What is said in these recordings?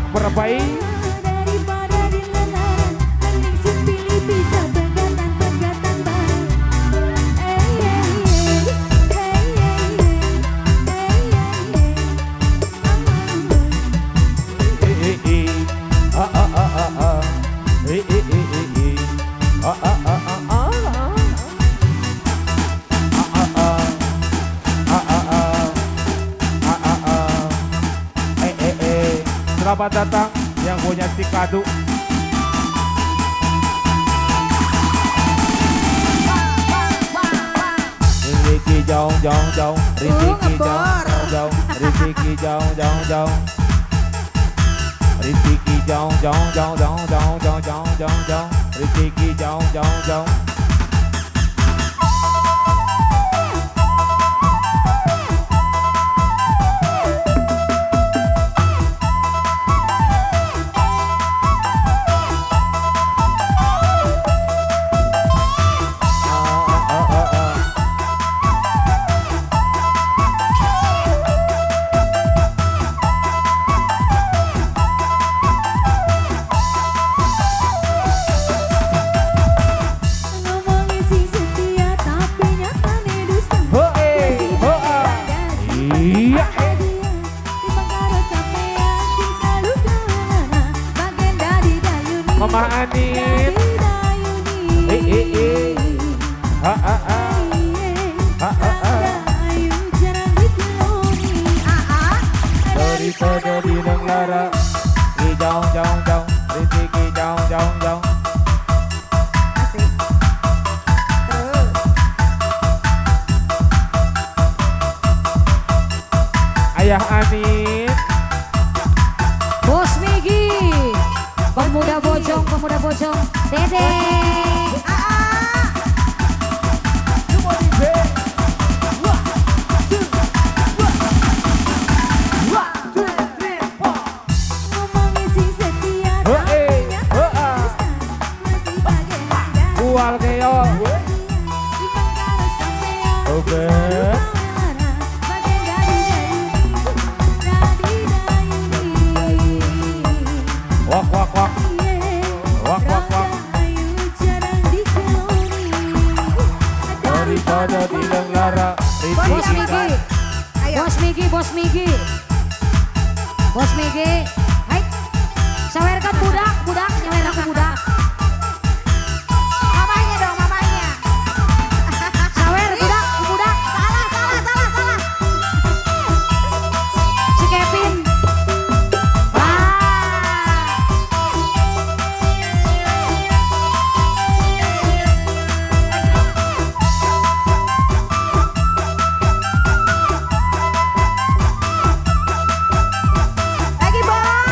Berbaik daripada dilarang, mending sepilih bisa pegatan baik. Selamat datang yang punya si kadu. Riziki jauh jauh jauh, riziki jauh jauh, riziki jauh jauh jauh, riziki jauh jauh jauh jauh jauh jauh jauh jauh jauh, riziki jauh jauh jauh. Ngomongin si setia tapi nyatanya dusta. Iya. Mama Anin. Daripada dineng lara, jauh jauh jauh, rezeki jauh jauh jauh. Ayah Anin. Bos Migi, pemuda bojong, Dede. Bual keo. Oke. Wak wak wak. Wak wak wak. Daripada dineng lara, Bos rezeki Migi, Bos Migi, hai, sawerkan budak, nyawerkan budak. Mamanya dong, mamanya. Sawer budak. Salah. Si Kevin. Lagi bos.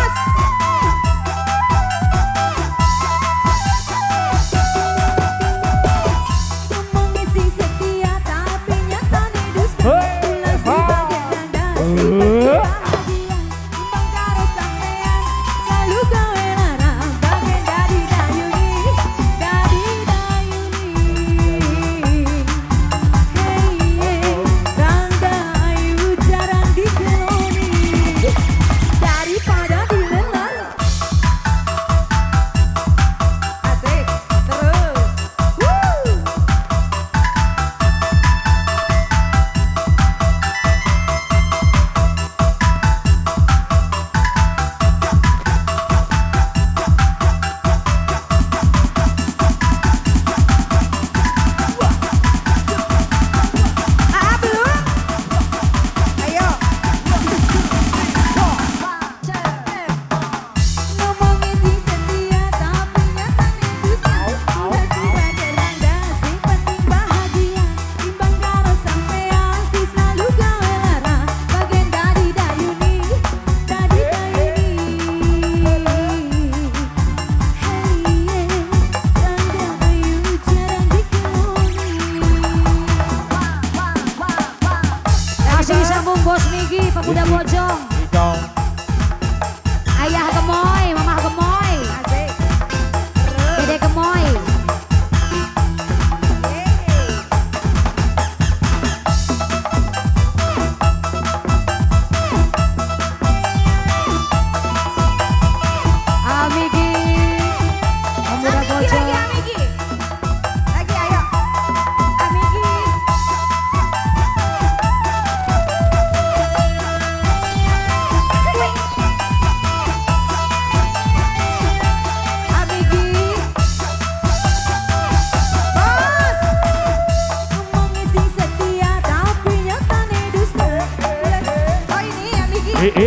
Timbang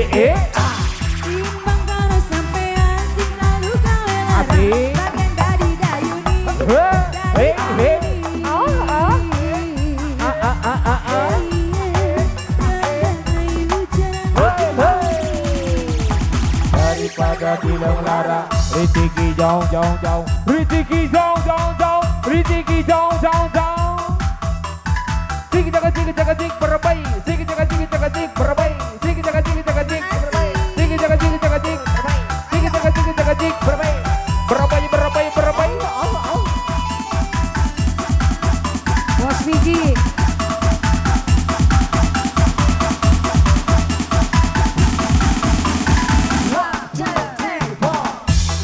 karo sampean sing lalu gawe lara. Asik. Bagian dadi dayuni. Daripada bilang lara, rezeki jauh jauh jauh, rezeki jauh jauh jauh, rezeki jauh jauh jauh. Sing jaga sing berbaik, sing jaga sing berbaik, sing jaga sing berbaik, sing jaga sing berbaik, sing jaga sing berbaik, berbaik. Bos Migi.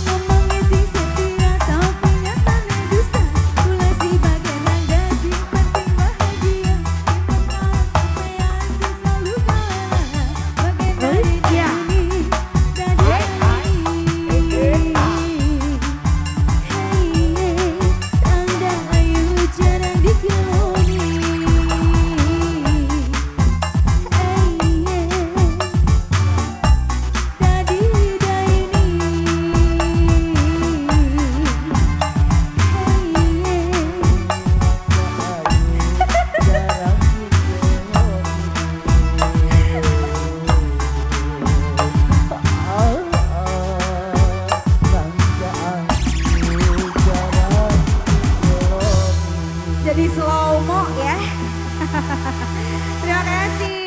Ngomongnya sing setia tapi nyatanya dusta. Kula si bagian yang gaji penting bahagia. Timbang karo sampean sing selalu gawe lara. Bagian dadi dayuni, dadi tanda ayu jarang dikeloni. Dadi jadi slow mo ya. Terima kasih.